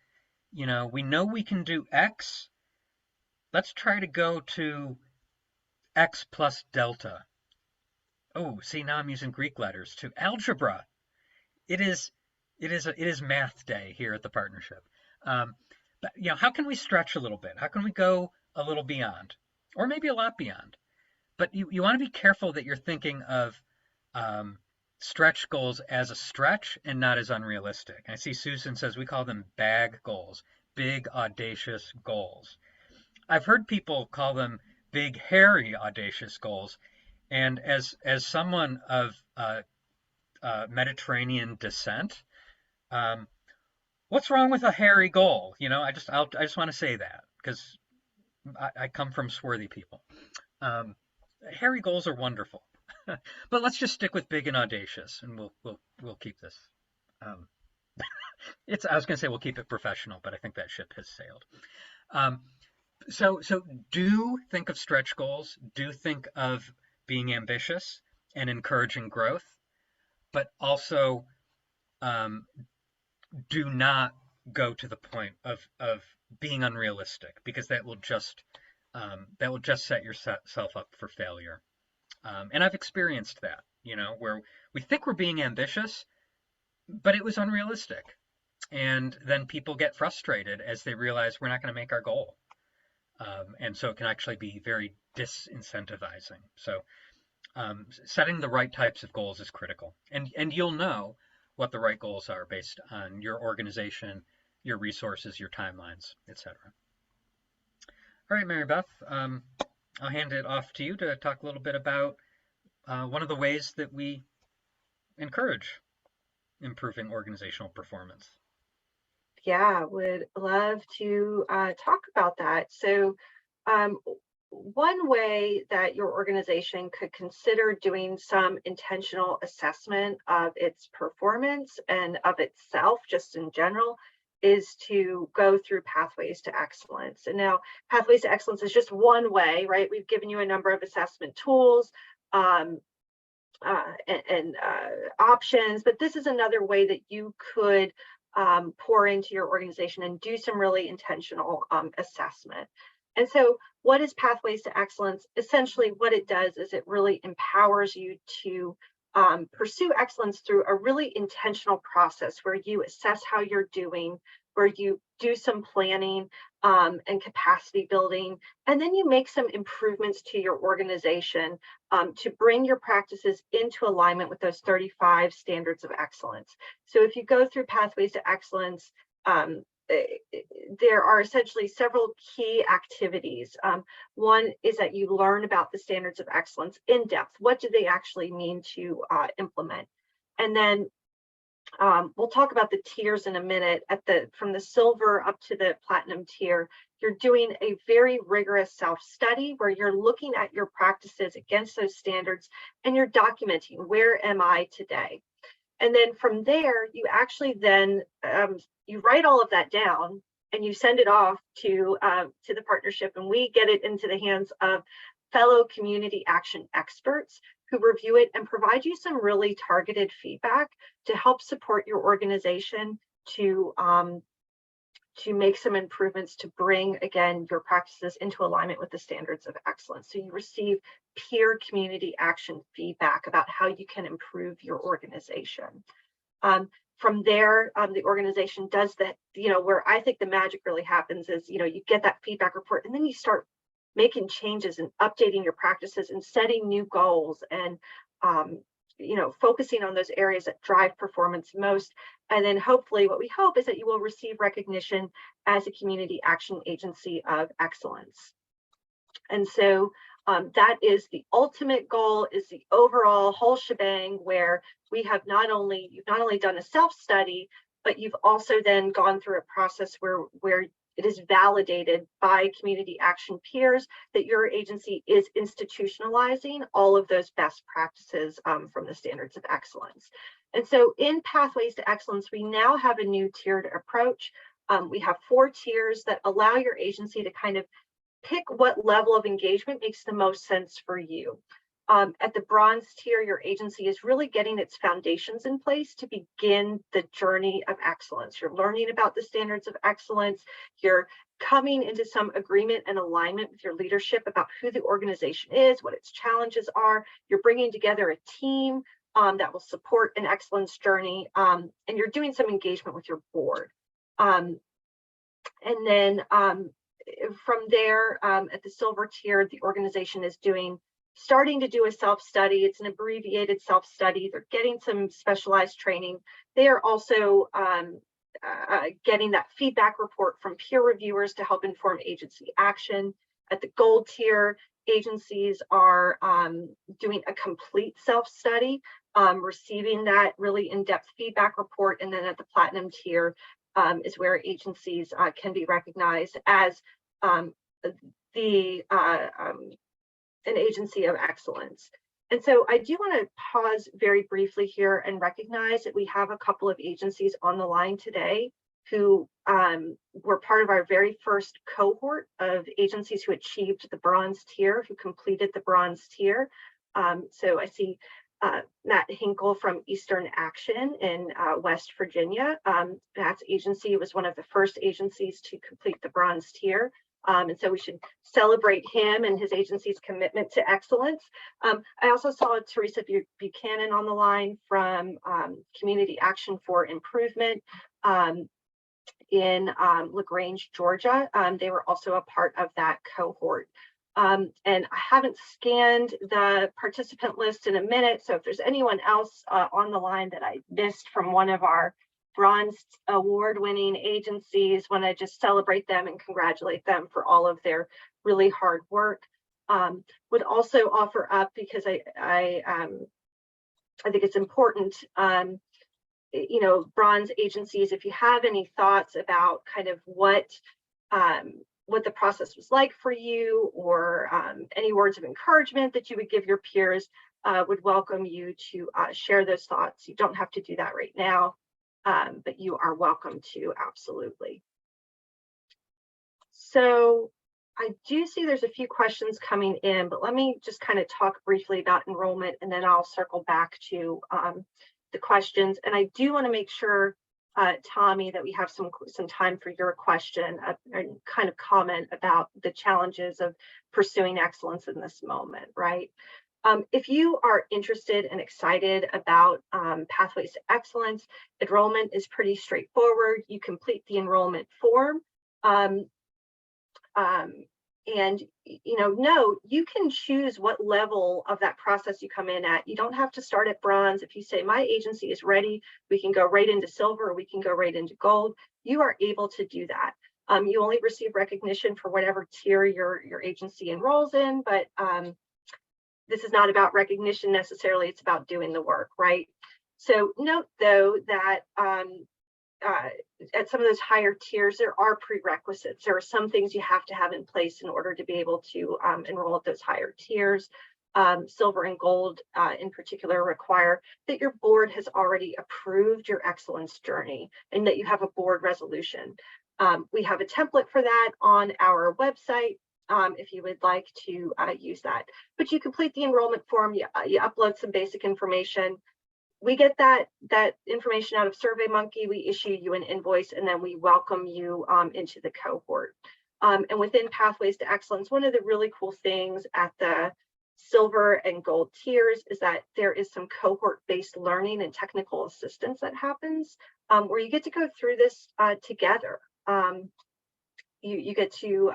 we know we can do X. Let's try to go to X plus delta. Oh, see, now I'm using Greek letters to algebra. It is math day here at the partnership. But how can we stretch a little bit? How can we go a little beyond, or maybe a lot beyond? But you want to be careful that you're thinking of stretch goals as a stretch and not as unrealistic. I see Susan says we call them bag goals, big audacious goals. I've heard people call them big hairy audacious goals, and as someone of Mediterranean descent, what's wrong with a hairy goal? I just want to say that because I come from swarthy people. Hairy goals are wonderful, but let's just stick with big and audacious, and we'll keep this. Um, I was going to say we'll keep it professional, but I think that ship has sailed. So do think of stretch goals. Do think of being ambitious and encouraging growth, but also do not go to the point of being unrealistic, because that will just set yourself up for failure. And I've experienced that, where we think we're being ambitious, but it was unrealistic. And then people get frustrated as they realize we're not going to make our goal. And so it can actually be very disincentivizing. So setting the right types of goals is critical. And you'll know what the right goals are based on your organization, your resources, your timelines, etc. All right, Mary Beth, I'll hand it off to you to talk a little bit about one of the ways that we encourage improving organizational performance. Yeah, would love to talk about that. So, one way that your organization could consider doing some intentional assessment of its performance and of itself, just in general, is to go through pathways to excellence. And now, pathways to excellence is just one way, right? We've given you a number of assessment tools. And options, but this is another way that you could pour into your organization and do some really intentional assessment. And so what is Pathways to Excellence? Essentially, what it does is it really empowers you to pursue excellence through a really intentional process where you assess how you're doing, where you do some planning and capacity building, and then you make some improvements to your organization to bring your practices into alignment with those 35 standards of excellence. So if you go through Pathways to Excellence, there are essentially several key activities. One is that you learn about the standards of excellence in depth. What do they actually mean to implement? And then we'll talk about the tiers in a minute. From the silver up to the platinum tier, you're doing a very rigorous self-study where you're looking at your practices against those standards and you're documenting, where am I today? And then from there, you actually then you write all of that down and you send it off to the partnership, and we get it into the hands of fellow community action experts who review it and provide you some really targeted feedback to help support your organization to make some improvements to bring, again, your practices into alignment with the standards of excellence. So you receive peer community action feedback about how you can improve your organization. From there, the organization does that, where I think the magic really happens is, you get that feedback report and then you start making changes and updating your practices and setting new goals and, focusing on those areas that drive performance most. And then hopefully what we hope is that you will receive recognition as a community action agency of excellence. And so that is the ultimate goal, is the overall whole shebang, where you've not only done a self-study, but you've also then gone through a process where it is validated by community action peers that your agency is institutionalizing all of those best practices from the standards of excellence. And so in Pathways to Excellence, we now have a new tiered approach. We have 4 tiers that allow your agency to kind of pick what level of engagement makes the most sense for you. At the bronze tier, your agency is really getting its foundations in place to begin the journey of excellence. You're learning about the standards of excellence. You're coming into some agreement and alignment with your leadership about who the organization is, what its challenges are. You're bringing together a team that will support an excellence journey, and you're doing some engagement with your board. And then from there, at the silver tier, the organization is starting to do a self-study. It's an abbreviated self-study. They're getting some specialized training. They are also getting that feedback report from peer reviewers to help inform agency action. At the gold tier, agencies are doing a complete self-study, receiving that really in-depth feedback report. And then at the platinum tier is where agencies can be recognized as an agency of excellence. And so I do want to pause very briefly here and recognize that we have a couple of agencies on the line today who were part of our very first cohort of agencies who achieved the bronze tier, who completed the bronze tier. So I see Matt Hinkle from Eastern Action in West Virginia. Matt's agency was one of the first agencies to complete the bronze tier. And so we should celebrate him and his agency's commitment to excellence. I also saw Teresa Buchanan on the line from Community Action for Improvement in LaGrange, Georgia. They were also a part of that cohort. And I haven't scanned the participant list in a minute, so if there's anyone else on the line that I missed from one of our bronze award-winning agencies, want to just celebrate them and congratulate them for all of their really hard work. Would also offer up, because I think it's important, bronze agencies, if you have any thoughts about kind of what the process was like for you, or any words of encouragement that you would give your peers, would welcome you to share those thoughts. You don't have to do that right now, but you are welcome to, absolutely. So I do see there's a few questions coming in, but let me just kind of talk briefly about enrollment, and then I'll circle back to the questions. And I do want to make sure Tommy, that we have some time for your question and kind of comment about the challenges of pursuing excellence in this moment, right? If you are interested and excited about Pathways to Excellence, enrollment is pretty straightforward. You complete the enrollment form. Um, um, and no, you can choose what level of that process you come in at. You don't have to start at bronze. If you say my agency is ready, we can go right into silver, or we can go right into gold. You are able to do that. You only receive recognition for whatever tier your agency enrolls in, but this is not about recognition necessarily. It's about doing the work, right? So note though that at some of those higher tiers, there are prerequisites. There are some things you have to have in place in order to be able to enroll at those higher tiers. Silver and gold in particular require that your board has already approved your excellence journey and that you have a board resolution. We have a template for that on our website if you would like to use that. But you complete the enrollment form, you upload some basic information. We get that information out of SurveyMonkey, we issue you an invoice, and then we welcome you into the cohort. And within Pathways to Excellence, one of the really cool things at the silver and gold tiers is that there is some cohort-based learning and technical assistance that happens where you get to go through this together. You get to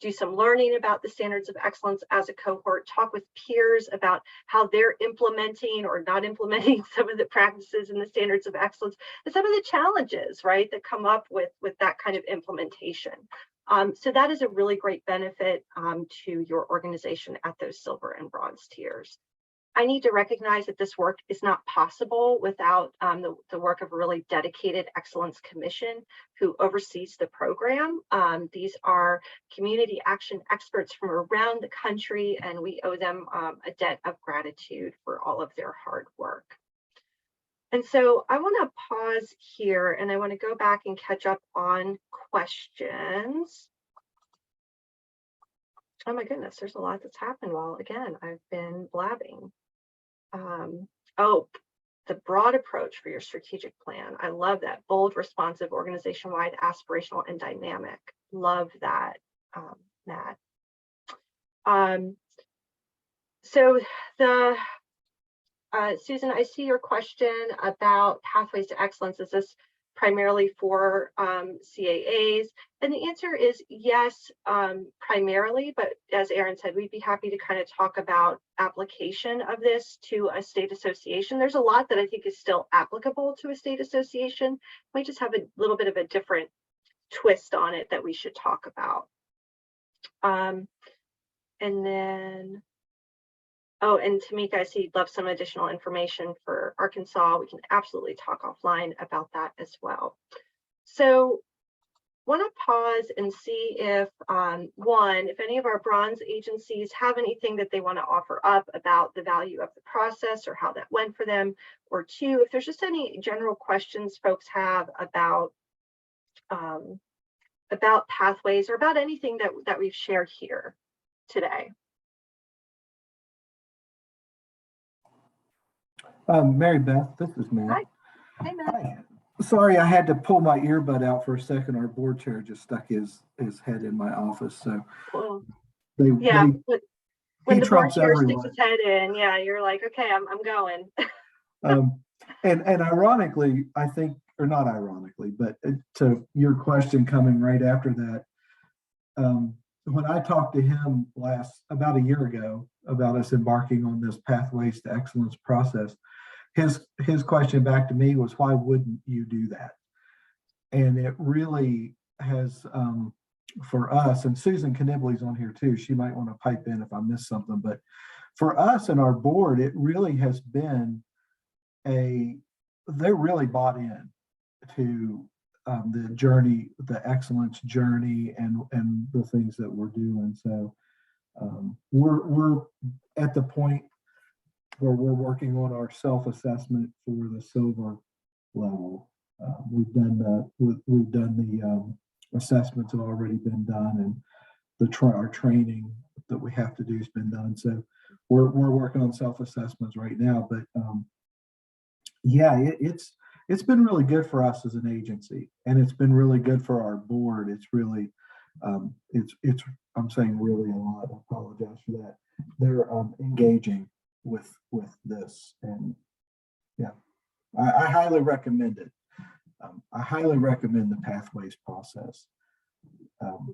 do some learning about the standards of excellence as a cohort, talk with peers about how they're implementing or not implementing some of the practices and the standards of excellence, and some of the challenges, right, that come up with that kind of implementation. So that is a really great benefit to your organization at those silver and bronze tiers. I need to recognize that this work is not possible without the work of a really dedicated Excellence Commission who oversees the program. These are community action experts from around the country, and we owe them a debt of gratitude for all of their hard work. And so I want to pause here and I want to go back and catch up on questions. Oh my goodness, there's a lot that's happened while, again, I've been blabbing. Oh, the broad approach for your strategic plan. I love that. Bold, responsive, organization-wide, aspirational, and dynamic. Love that, Matt. So the Susan, I see your question about Pathways to Excellence. Is this primarily for CAAs? And the answer is yes, primarily, but as Aaron said, we'd be happy to kind of talk about application of this to a state association. There's a lot that I think is still applicable to a state association. Might just have a little bit of a different twist on it that we should talk about. And then, oh, and Tamika, I see you'd love some additional information for Arkansas. We can absolutely talk offline about that as well. So want to pause and see if, one, if any of our bronze agencies have anything that they want to offer up about the value of the process or how that went for them, or two, if there's just any general questions folks have about Pathways or about anything that we've shared here today. Mary Beth, this is Matt. Hi, Matt. Hi. Sorry, I had to pull my earbud out for a second. Our board chair just stuck his head in my office, so Cool. when the board chair everyone. sticks its head in, yeah, you're like, okay, I'm going. And ironically, I think, or not ironically, but to your question coming right after that, when I talked to him about a year ago about us embarking on this Pathways to Excellence process, his question back to me was, why wouldn't you do that? And it really has, for us, and Susan Knibley's on here too, she might want to pipe in if I miss something, but for us and our board, it really has been they're really bought in to the journey, the excellence journey, and the things that we're doing. So we're at the point where we're working on our self-assessment for the silver level. We've done the assessments have already been done, and our training that we have to do has been done. So we're working on self-assessments right now. But yeah, it's been really good for us as an agency, and it's been really good for our board. It's really, it's I'm saying really a lot. I apologize for that. They're engaging with this, and yeah, I highly recommend it. I highly recommend the pathways process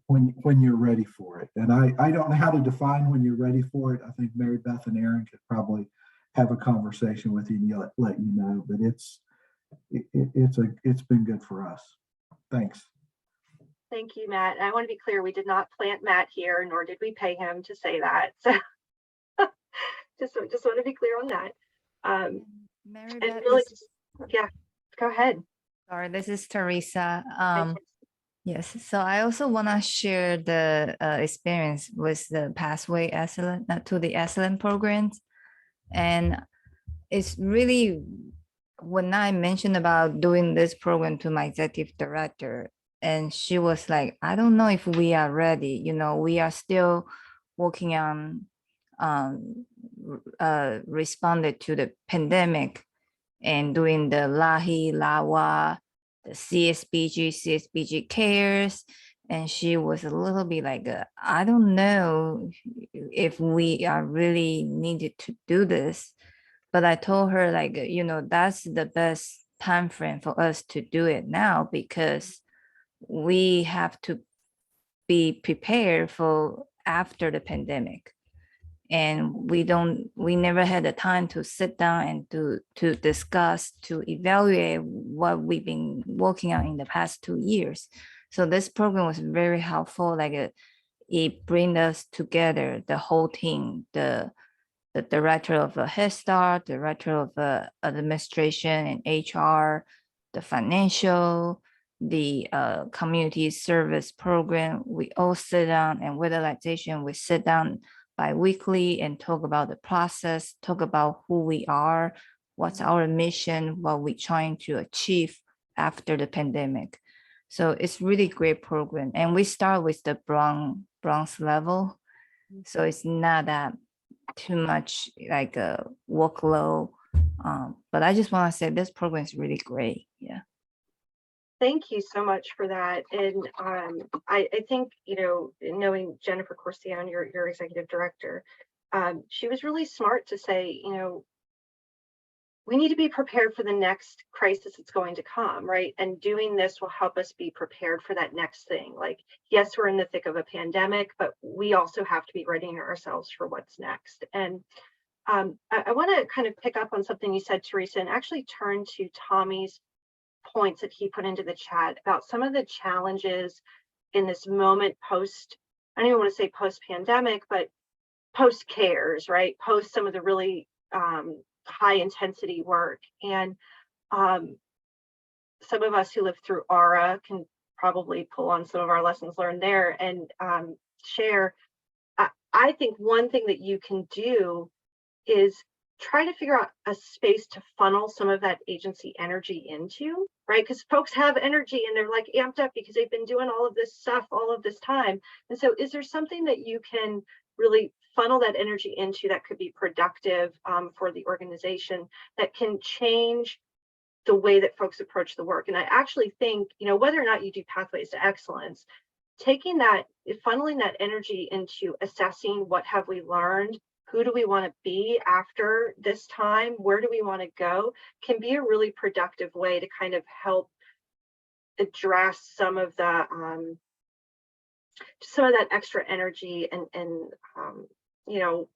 when you're ready for it. And I don't know how to define when you're ready for it. I think Mary Beth and Aaron could probably have a conversation with you and let you know. But it's been good for us. Thanks. Thank you, Matt. And I want to be clear, we did not plant Matt here, nor did we pay him to say that. So just want to be clear on that. Mary And Beth, really, yeah, go ahead. sorry, this is Teresa. Yes, so I also want to share the experience with the Pathway Excellent to the Excellent programs. And it's really, when I mentioned about doing this program to my executive director, and she was like, I don't know if we are ready. You know, we are still working on responded to the pandemic and doing the LAHI, LAWA, the CSBG cares. And she was a little bit like, I don't know if we are really needed to do this. But I told her, like, you know, that's the best time frame for us to do it now, because we have to be prepared for after the pandemic. And we never had the time to sit down and to discuss, to evaluate what we've been working on in the past 2 years. So this program was very helpful. Like it bring us together, the whole team, the director of a Head Start, director of administration and HR, the financial, the community service program. We all sit down, and with organization, we sit down bi-weekly and talk about the process, talk about who we are, what's our mission, what we're trying to achieve after the pandemic. So it's really great program. And we start with the bronze level. So it's not that too much like a workload. But I just want to say this program is really great. Yeah. Thank you so much for that. And I think, you know, knowing Jennifer Corcion, your executive director, she was really smart to say, you know, we need to be prepared for the next crisis that's going to come, right? And doing this will help us be prepared for that next thing. Like, yes, we're in the thick of a pandemic, but we also have to be readying ourselves for what's next. And I want to kind of pick up on something you said, Teresa, and actually turn to Tommy's points that he put into the chat about some of the challenges in this moment post, I don't even want to say post-pandemic, but post-cares, right? Post some of the really high intensity work. And some of us who lived through ARA can probably pull on some of our lessons learned there and share. I think one thing that you can do is try to figure out a space to funnel some of that agency energy into, right? Because folks have energy and they're like amped up because they've been doing all of this stuff all of this time. And so is there something that you can really funnel that energy into that could be productive for the organization, that can change the way that folks approach the work? And I actually think, you know, whether or not you do Pathways to Excellence, taking that, funneling that energy into assessing what have we learned, who do we want to be after this time, where do we want to go, can be a really productive way to kind of help address some of the some of that extra energy and you know,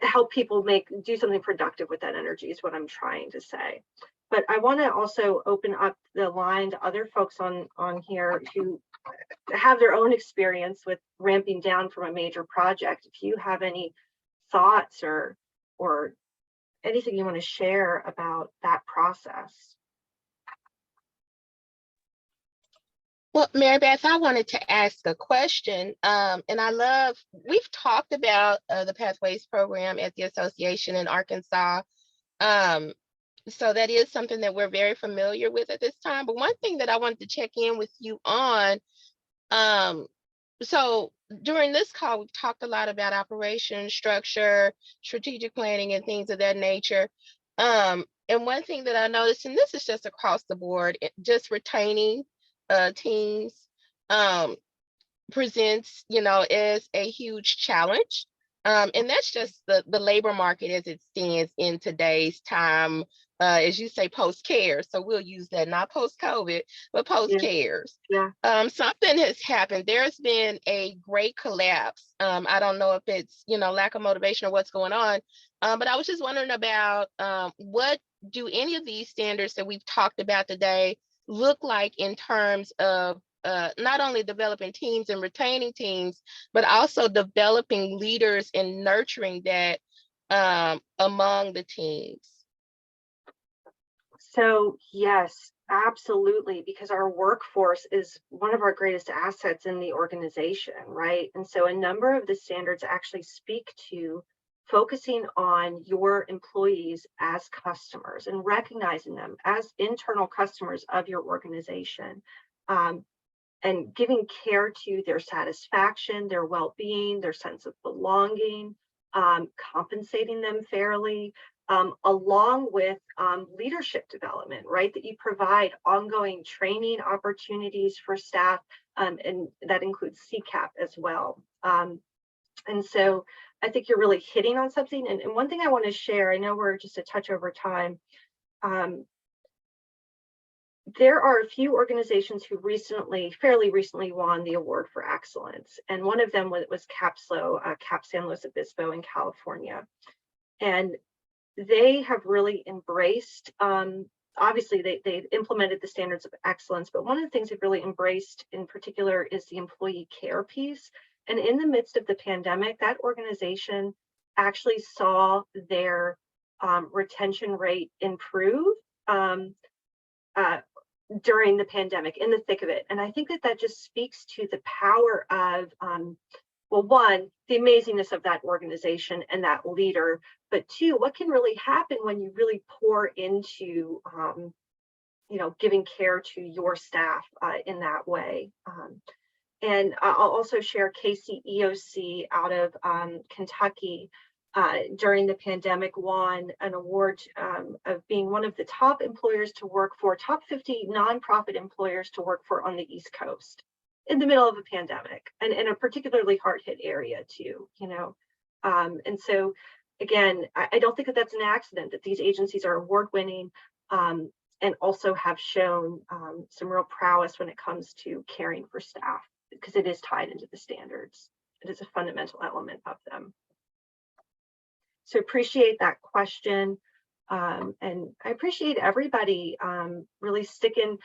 help people do something productive with that energy is what I'm trying to say. But I want to also open up the line to other folks on here who have their own experience with ramping down from a major project. If you have any thoughts or anything you want to share about that process. Well, Mary Beth, I wanted to ask a question, and we've talked about the Pathways program at the association in Arkansas. So that is something that we're very familiar with at this time. But one thing that I wanted to check in with you on, so during this call, we've talked a lot about operation structure, strategic planning, and things of that nature. And one thing that I noticed, and this is just across the board, just retaining teams presents, as a huge challenge. And that's just the labor market as it stands in today's time, as you say, post-CARES. So we'll use that, not post-COVID, but post-CARES. Yeah. Something has happened. There's been a great collapse. I don't know if it's, lack of motivation or what's going on, but I was just wondering about what do any of these standards that we've talked about today look like in terms of not only developing teams and retaining teams, but also developing leaders and nurturing that among the teams? So yes, absolutely, because our workforce is one of our greatest assets in the organization, right? And so a number of the standards actually speak to focusing on your employees as customers and recognizing them as internal customers of your organization. And giving care to their satisfaction, their well-being, their sense of belonging, compensating them fairly, along with leadership development, right? That you provide ongoing training opportunities for staff, and that includes CCAP as well. And so I think you're really hitting on something. And one thing I want to share, I know we're just a touch over time. There are a few organizations who fairly recently won the award for excellence. And one of them was CAPSLO, CAP San Luis Obispo in California. And they have really embraced, obviously they've implemented the standards of excellence, but one of the things they've really embraced in particular is the employee care piece. And in the midst of the pandemic, that organization actually saw their retention rate improve during the pandemic, in the thick of it. And I think that just speaks to the power of, well, one, the amazingness of that organization and that leader, but two, what can really happen when you really pour into, giving care to your staff in that way. And I'll also share KCEOC out of Kentucky. During the pandemic, won an award of being one of the top employers to work for, top 50 nonprofit employers to work for on the East Coast in the middle of a pandemic, and in a particularly hard-hit area too, and so again, I don't think that that's an accident that these agencies are award-winning, and also have shown some real prowess when it comes to caring for staff, because it is tied into the standards. It is a fundamental element of them. So appreciate that question. And I appreciate everybody really sticking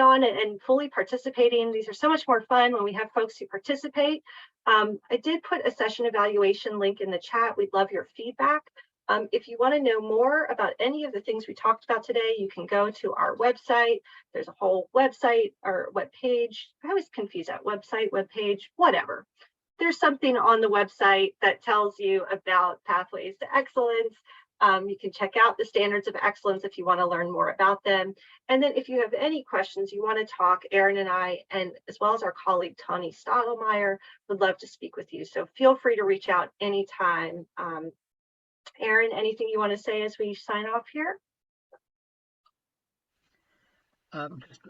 on and fully participating. These are so much more fun when we have folks who participate. I did put a session evaluation link in the chat. We'd love your feedback. If you want to know more about any of the things we talked about today, you can go to our website. There's a whole website or web page. I always confuse that website, web page, whatever. There's something on the website that tells you about Pathways to Excellence. You can check out the standards of excellence if you want to learn more about them. And then if you have any questions, you want to talk, Erin and I, and as well as our colleague, Tani Stadelmeyer, would love to speak with you. So feel free to reach out anytime. Erin, anything you want to say as we sign off here?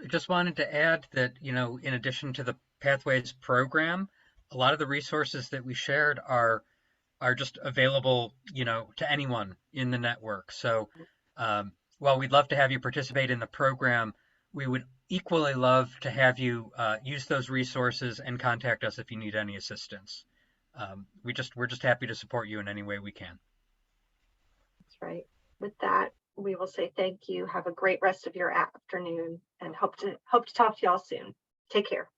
Just wanted to add that, in addition to the Pathways program, a lot of the resources that we shared are just available, to anyone in the network. So while we'd love to have you participate in the program, we would equally love to have you use those resources and contact us if you need any assistance. We're just happy to support you in any way we can. That's right. With that, we will say thank you. Have a great rest of your afternoon, and hope to talk to y'all soon. Take care.